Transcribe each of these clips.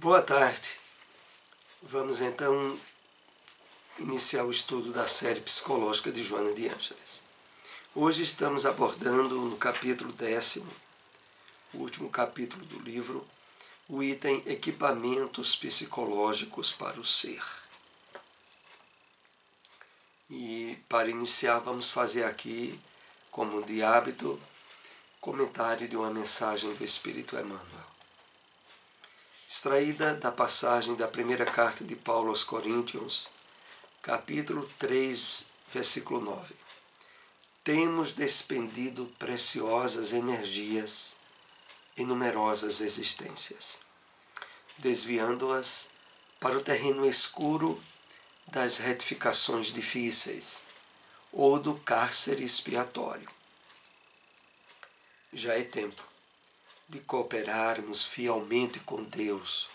Boa tarde. Vamos então iniciar o estudo da série psicológica de Joana de Ângeles. Hoje estamos abordando no capítulo 10º, o último capítulo do livro, o item Equipamentos Psicológicos para o Ser. E para iniciar vamos fazer aqui, como de hábito, comentário de uma mensagem do Espírito Emmanuel. Extraída da passagem da primeira carta de Paulo aos Coríntios, capítulo 3, versículo 9. Temos despendido preciosas energias em numerosas existências, desviando-as para o terreno escuro das retificações difíceis ou do cárcere expiatório. Já é tempo de cooperarmos fielmente com Deus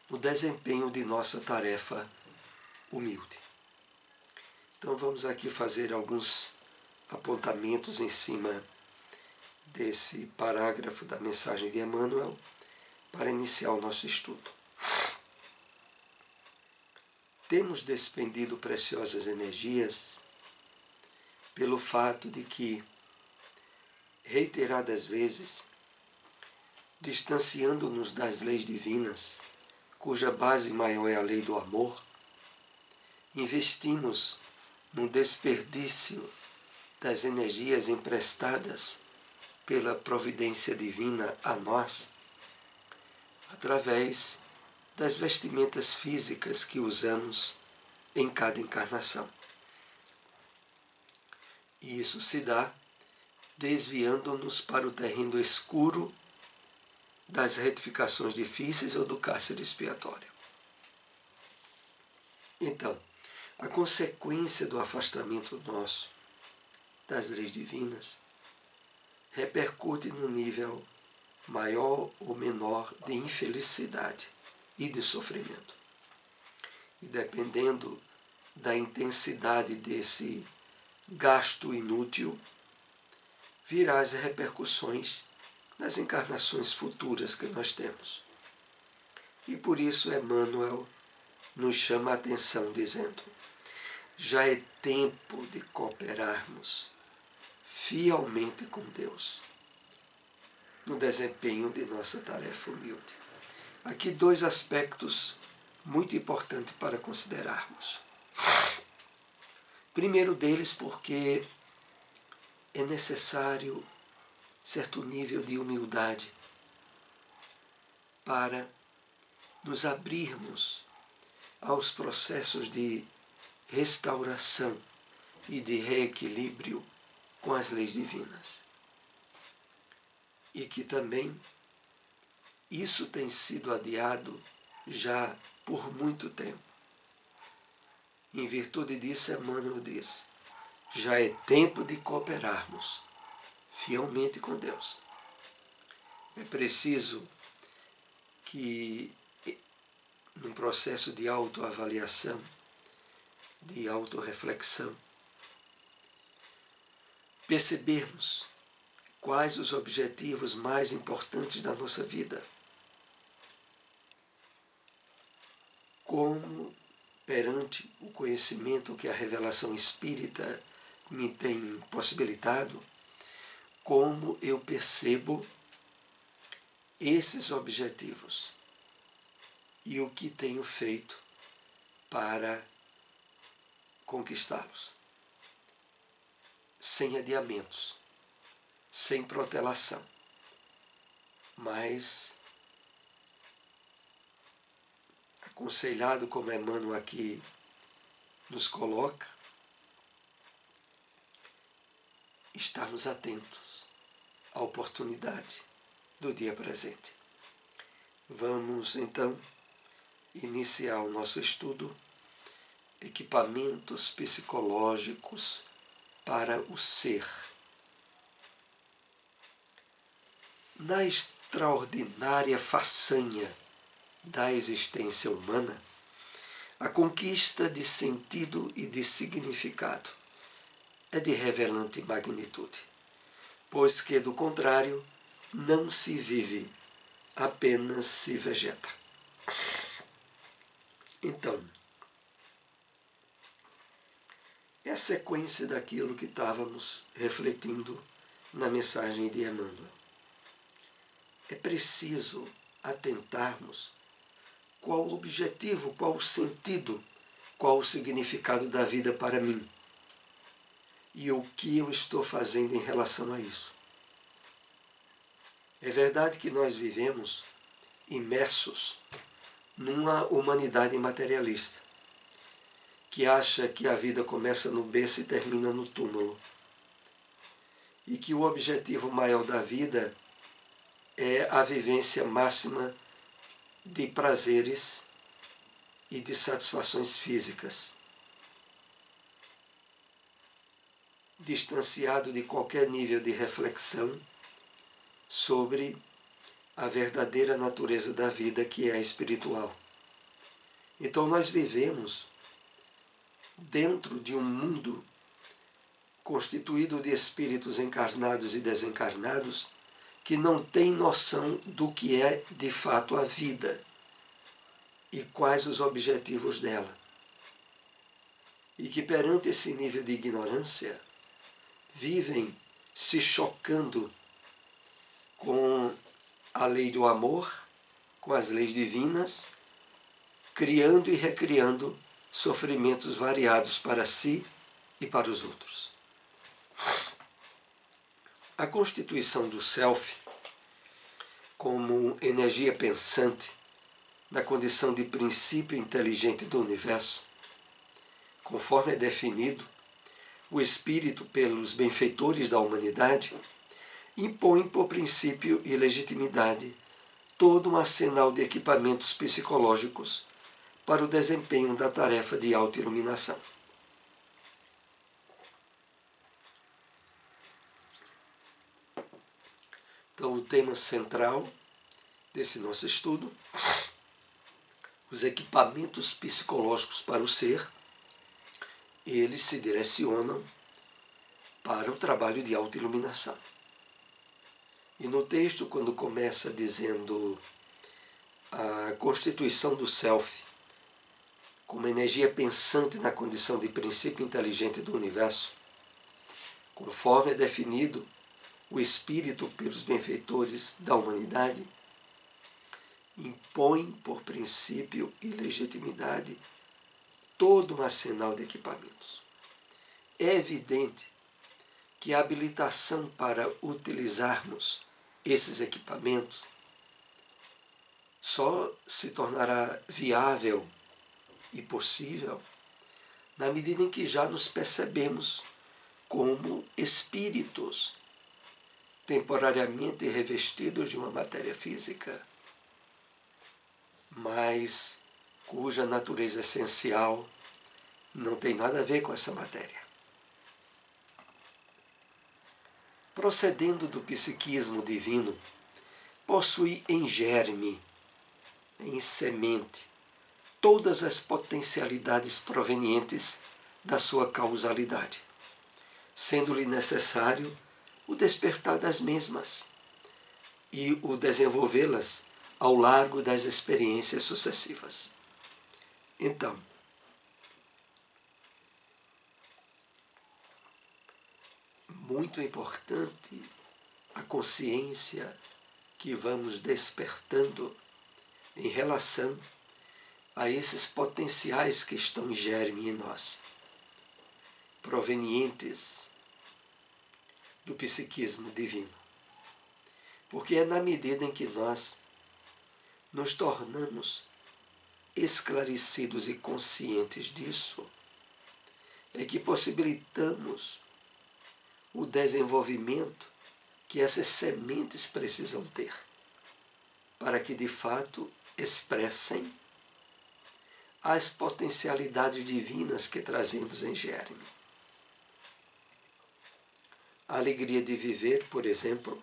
no desempenho de nossa tarefa humilde. Então vamos aqui fazer alguns apontamentos em cima desse parágrafo da mensagem de Emmanuel para iniciar o nosso estudo. Temos despendido preciosas energias pelo fato de que, reiteradas vezes, distanciando-nos das leis divinas, cuja base maior é a lei do amor, investimos no desperdício das energias emprestadas pela providência divina a nós, através das vestimentas físicas que usamos em cada encarnação. E isso se dá desviando-nos para o terreno escuro das retificações difíceis ou do cárcere expiatório. Então, a consequência do afastamento nosso das leis divinas repercute no nível maior ou menor de infelicidade e de sofrimento. E dependendo da intensidade desse gasto inútil, virá as repercussões nas encarnações futuras que nós temos. E por isso Emmanuel nos chama a atenção dizendo: já é tempo de cooperarmos fielmente com Deus no desempenho de nossa tarefa humilde. Aqui dois aspectos muito importantes para considerarmos. Primeiro deles, porque é necessário certo nível de humildade para nos abrirmos aos processos de restauração e de reequilíbrio com as leis divinas. E que também isso tem sido adiado já por muito tempo. Em virtude disso, Emmanuel diz: já é tempo de cooperarmos fielmente com Deus. É preciso que, num processo de autoavaliação, de autorreflexão, percebermos quais os objetivos mais importantes da nossa vida. Como, perante o conhecimento que a revelação espírita me tem possibilitado, como eu percebo esses objetivos e o que tenho feito para conquistá-los, sem adiamentos, sem protelação, mas aconselhado, como Emmanuel aqui nos coloca, estarmos atentos à oportunidade do dia presente. Vamos então iniciar o nosso estudo, Equipamentos Psicológicos para o Ser. Na extraordinária façanha da existência humana, a conquista de sentido e de significado é de revelante magnitude, pois que, do contrário, não se vive apenas se vegeta. Então, é a sequência daquilo que estávamos refletindo na mensagem de Emmanuel. É preciso atentarmos qual o objetivo, qual o sentido, qual o significado da vida para mim e o que eu estou fazendo em relação a isso. É verdade que nós vivemos imersos numa humanidade materialista, que acha que a vida começa no berço e termina no túmulo, e que o objetivo maior da vida é a vivência máxima de prazeres e de satisfações físicas, distanciado de qualquer nível de reflexão sobre a verdadeira natureza da vida, que é a espiritual. Então nós vivemos dentro de um mundo constituído de espíritos encarnados e desencarnados que não têm noção do que é de fato a vida e quais os objetivos dela. E que perante esse nível de ignorância vivem se chocando com a lei do amor, com as leis divinas, criando e recriando sofrimentos variados para si e para os outros. A constituição do self, como energia pensante, na condição de princípio inteligente do universo, conforme é definido, o espírito pelos benfeitores da humanidade, impõe por princípio e legitimidade todo um arsenal de equipamentos psicológicos para o desempenho da tarefa de autoiluminação. Então, o tema central desse nosso estudo, os equipamentos psicológicos para o ser, eles se direcionam para o trabalho de autoiluminação. E no texto, quando começa dizendo a constituição do self como energia pensante na condição de princípio inteligente do universo, conforme é definido o espírito pelos benfeitores da humanidade, impõe por princípio e legitimidade todo um arsenal de equipamentos. É evidente que a habilitação para utilizarmos esses equipamentos só se tornará viável e possível na medida em que já nos percebemos como espíritos temporariamente revestidos de uma matéria física, mas cuja natureza essencial não tem nada a ver com essa matéria. Procedendo do psiquismo divino, possui em germe, em semente, todas as potencialidades provenientes da sua causalidade, sendo-lhe necessário o despertar das mesmas e o desenvolvê-las ao largo das experiências sucessivas. Então, muito importante a consciência que vamos despertando em relação a esses potenciais que estão em germe em nós, provenientes do psiquismo divino. Porque é na medida em que nós nos tornamos esclarecidos e conscientes disso, é que possibilitamos o desenvolvimento que essas sementes precisam ter, para que de fato expressem as potencialidades divinas que trazemos em germe. A alegria de viver, por exemplo,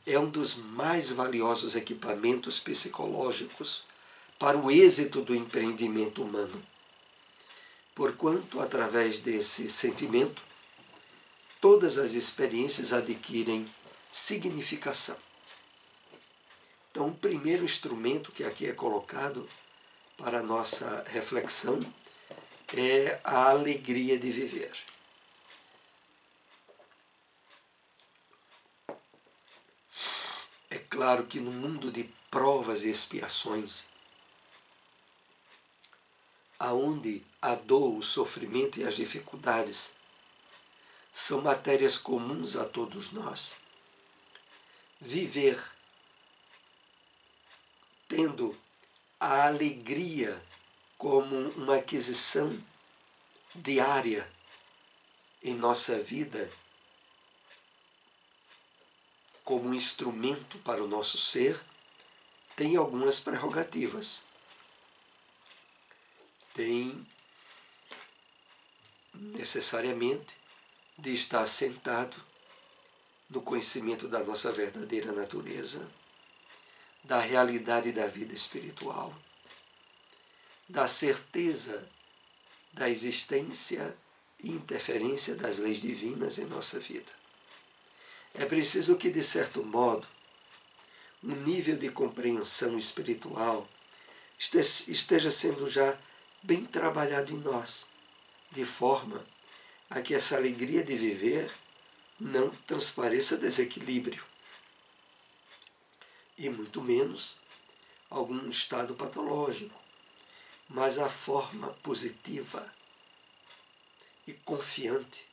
é um dos mais valiosos equipamentos psicológicos para o êxito do empreendimento humano, porquanto, através desse sentimento, todas as experiências adquirem significação. Então, o primeiro instrumento que aqui é colocado para a nossa reflexão é a alegria de viver. É claro que no mundo de provas e expiações, aonde a dor, o sofrimento e as dificuldades são matérias comuns a todos nós, viver tendo a alegria como uma aquisição diária em nossa vida, como um instrumento para o nosso ser, tem algumas prerrogativas. Tem necessariamente de estar sentado no conhecimento da nossa verdadeira natureza, da realidade da vida espiritual, da certeza da existência e interferência das leis divinas em nossa vida. É preciso que, de certo modo, um nível de compreensão espiritual esteja sendo já bem trabalhado em nós, de forma a que essa alegria de viver não transpareça desequilíbrio, e muito menos algum estado patológico, mas a forma positiva e confiante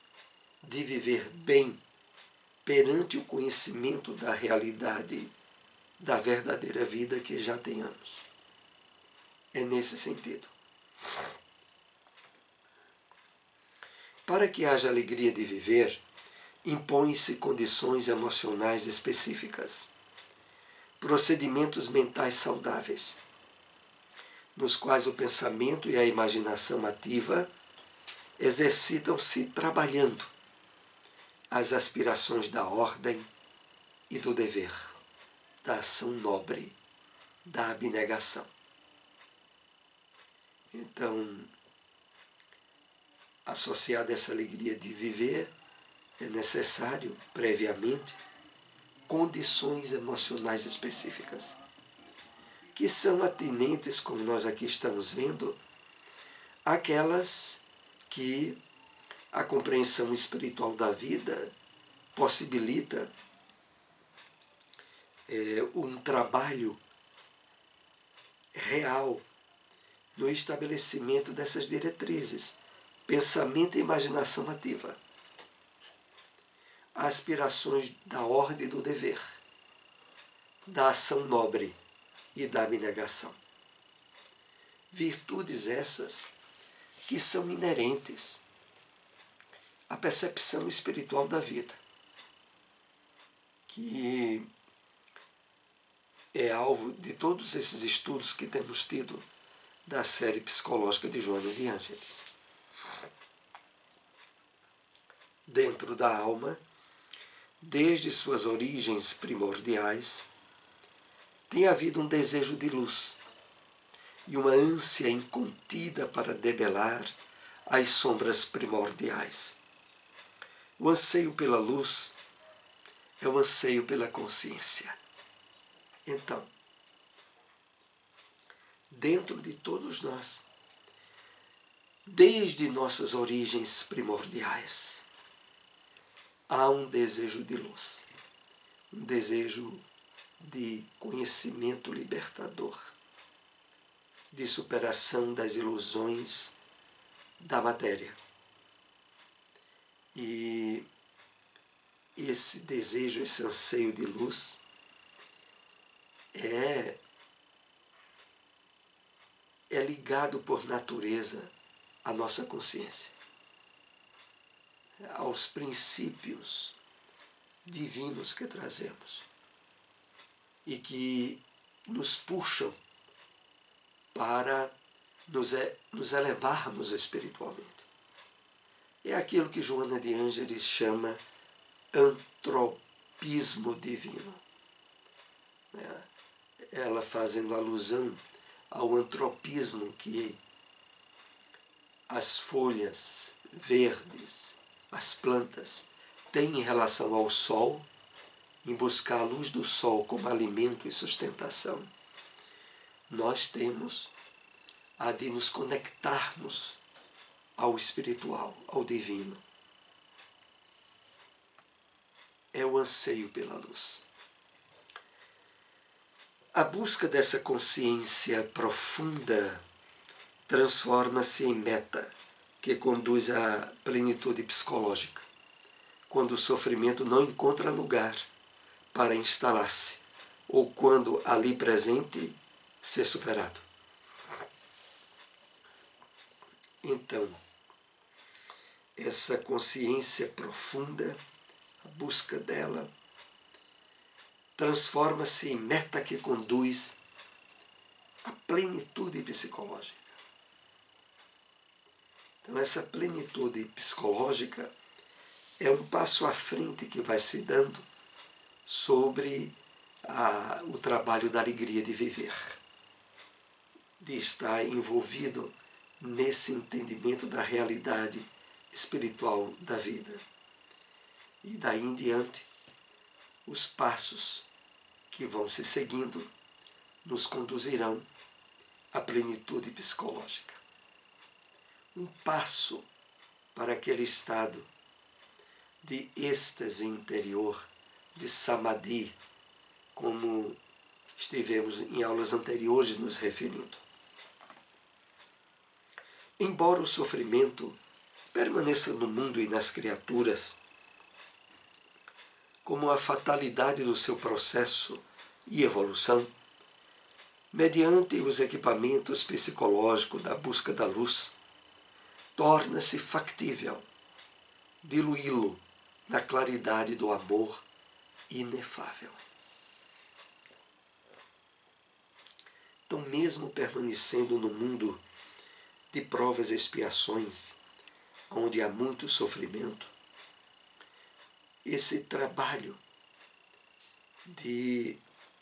de viver bem perante o conhecimento da realidade da verdadeira vida que já tenhamos. É nesse sentido. Para que haja alegria de viver, impõem-se condições emocionais específicas, procedimentos mentais saudáveis, nos quais o pensamento e a imaginação ativa exercitam-se trabalhando as aspirações da ordem e do dever, da ação nobre, da abnegação. Então, associada a essa alegria de viver, é necessário, previamente, condições emocionais específicas, que são atinentes, como nós aqui estamos vendo, àquelas que a compreensão espiritual da vida possibilita um trabalho real no estabelecimento dessas diretrizes, pensamento e imaginação ativa, aspirações da ordem e do dever, da ação nobre e da abnegação. Virtudes essas que são inerentes à percepção espiritual da vida, que é alvo de todos esses estudos que temos tido da série psicológica de Joana de Ângeles. Dentro da alma, desde suas origens primordiais, tem havido um desejo de luz e uma ânsia incontida para debelar as sombras primordiais. O anseio pela luz é o anseio pela consciência. Então, dentro de todos nós, desde nossas origens primordiais, há um desejo de luz, um desejo de conhecimento libertador, de superação das ilusões da matéria. E esse desejo, esse anseio de luz é ligado por natureza à nossa consciência, aos princípios divinos que trazemos e que nos puxam para nos elevarmos espiritualmente. É aquilo que Joana de Ângeles chama antropismo divino. Ela fazendo alusão ao antropismo que as folhas verdes, as plantas, têm em relação ao sol, em buscar a luz do sol como alimento e sustentação, nós temos a de nos conectarmos ao espiritual, ao divino. É o anseio pela luz. A busca dessa consciência profunda transforma-se em meta que conduz à plenitude psicológica, quando o sofrimento não encontra lugar para instalar-se, ou quando ali presente ser superado. Então, essa consciência profunda, a busca dela, transforma-se em meta que conduz à plenitude psicológica. Então, essa plenitude psicológica é um passo à frente que vai se dando sobre o trabalho da alegria de viver, de estar envolvido nesse entendimento da realidade espiritual da vida. E daí em diante, os passos que vão se seguindo nos conduzirão à plenitude psicológica. Um passo para aquele estado de êxtase interior, de samadhi, como estivemos em aulas anteriores nos referindo. Embora o sofrimento permaneça no mundo e nas criaturas, como a fatalidade do seu processo e evolução, mediante os equipamentos psicológicos da busca da luz, torna-se factível diluí-lo na claridade do amor inefável. Então, mesmo permanecendo no mundo de provas e expiações, onde há muito sofrimento, esse trabalho de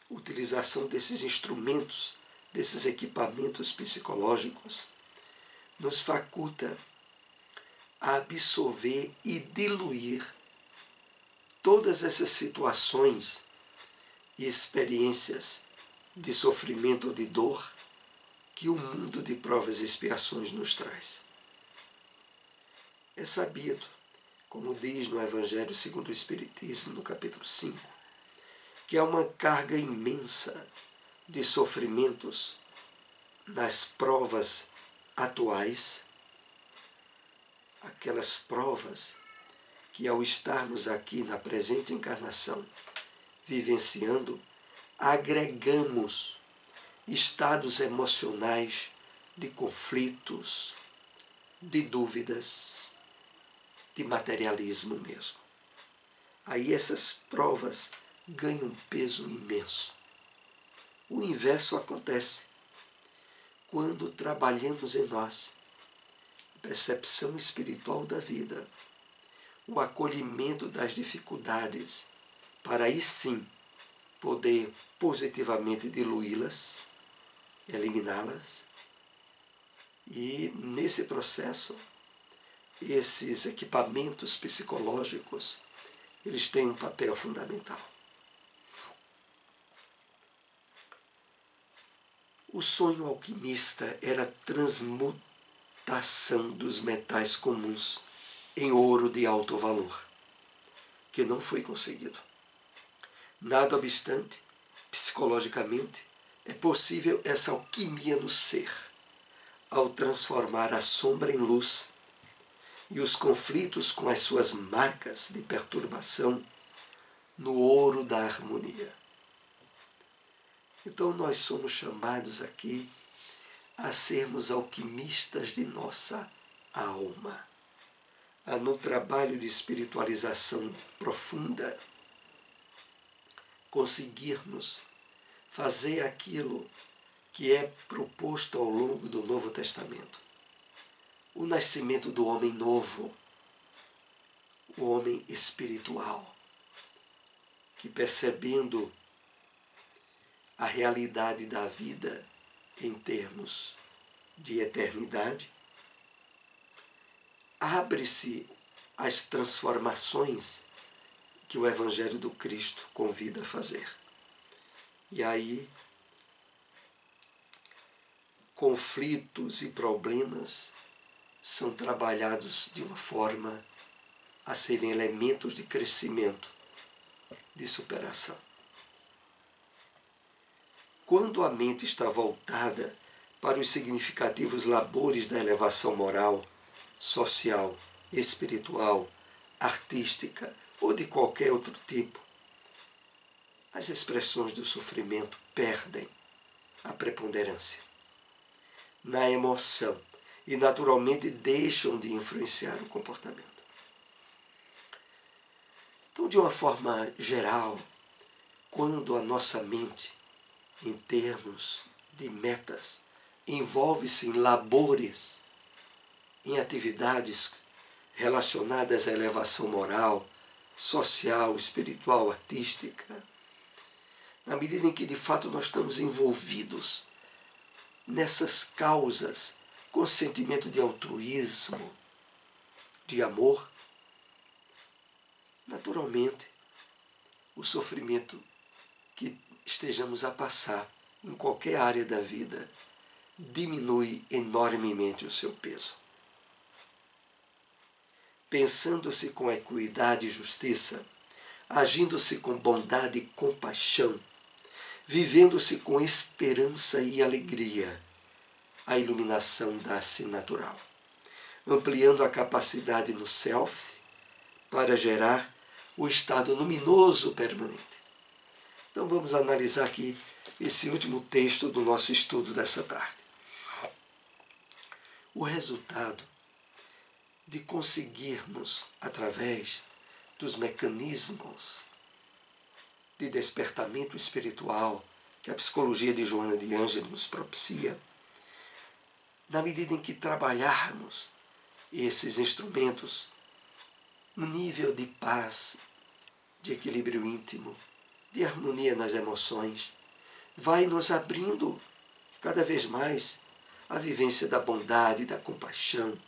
utilização desses instrumentos, desses equipamentos psicológicos, nos faculta a absorver e diluir todas essas situações e experiências de sofrimento ou de dor que o mundo de provas e expiações nos traz. É sabido, como diz no Evangelho segundo o Espiritismo, no capítulo 5, que há uma carga imensa de sofrimentos nas provas atuais, aquelas provas que, ao estarmos aqui na presente encarnação, vivenciando, agregamos estados emocionais de conflitos, de dúvidas, de materialismo mesmo. Aí essas provas ganham um peso imenso. O inverso acontece quando trabalhamos em nós a percepção espiritual da vida, o acolhimento das dificuldades, para aí sim poder positivamente diluí-las, eliminá-las. E nesse processo, esses equipamentos psicológicos, eles têm um papel fundamental. O sonho alquimista era a transmutação dos metais comuns em ouro de alto valor, que não foi conseguido. Nada obstante, psicologicamente, é possível essa alquimia no ser, ao transformar a sombra em luz e os conflitos com as suas marcas de perturbação no ouro da harmonia. Então nós somos chamados aqui a sermos alquimistas de nossa alma, a no trabalho de espiritualização profunda conseguirmos fazer aquilo que é proposto ao longo do Novo Testamento. O nascimento do homem novo, o homem espiritual, que percebendo a realidade da vida em termos de eternidade, abre-se às transformações que o Evangelho do Cristo convida a fazer. E aí, conflitos e problemas são trabalhados de uma forma a serem elementos de crescimento, de superação. Quando a mente está voltada para os significativos labores da elevação moral, social, espiritual, artística ou de qualquer outro tipo, as expressões do sofrimento perdem a preponderância na emoção e naturalmente deixam de influenciar o comportamento. Então, de uma forma geral, quando a nossa mente, em termos de metas, envolve-se em labores, em atividades relacionadas à elevação moral, social, espiritual, artística, na medida em que de fato nós estamos envolvidos nessas causas com sentimento de altruísmo, de amor, naturalmente o sofrimento que estejamos a passar em qualquer área da vida diminui enormemente o seu peso. Pensando-se com equidade e justiça, agindo-se com bondade e compaixão, vivendo-se com esperança e alegria, a iluminação dá-se natural, ampliando a capacidade no self para gerar o estado luminoso permanente. Então vamos analisar aqui esse último texto do nosso estudo dessa tarde. O resultado de conseguirmos, através dos mecanismos de despertamento espiritual que a psicologia de Joana de Ângeles nos propicia, na medida em que trabalharmos esses instrumentos, um nível de paz, de equilíbrio íntimo, de harmonia nas emoções, vai nos abrindo cada vez mais a vivência da bondade, da compaixão,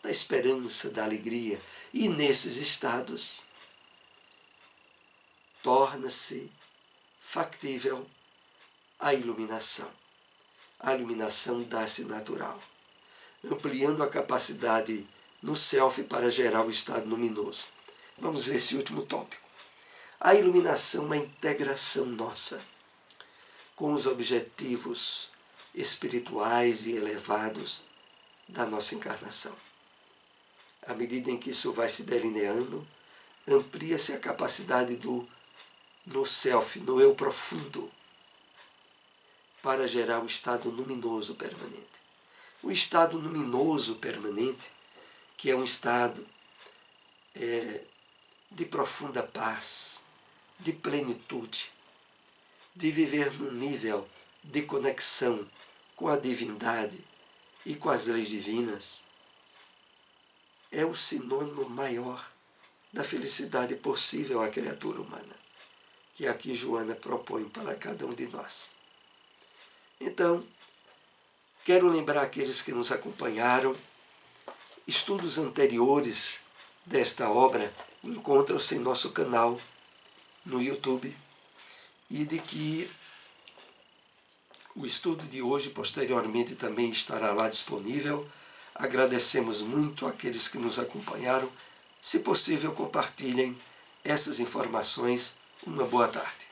da esperança, da alegria. E nesses estados torna-se factível a iluminação. A iluminação dá-se natural, ampliando a capacidade no self para gerar o estado luminoso. Vamos ver esse último tópico. A iluminação é uma integração nossa com os objetivos espirituais e elevados da nossa encarnação. À medida em que isso vai se delineando, amplia-se a capacidade no self, no eu profundo, para gerar o estado luminoso permanente. O estado luminoso permanente, que é um estado de profunda paz, de plenitude, de viver num nível de conexão com a divindade e com as leis divinas, é o sinônimo maior da felicidade possível à criatura humana, que aqui Joana propõe para cada um de nós. Então, quero lembrar aqueles que nos acompanharam, estudos anteriores desta obra encontram-se em nosso canal no YouTube, e de que o estudo de hoje posteriormente também estará lá disponível. Agradecemos muito àqueles que nos acompanharam. Se possível, compartilhem essas informações. Uma boa tarde.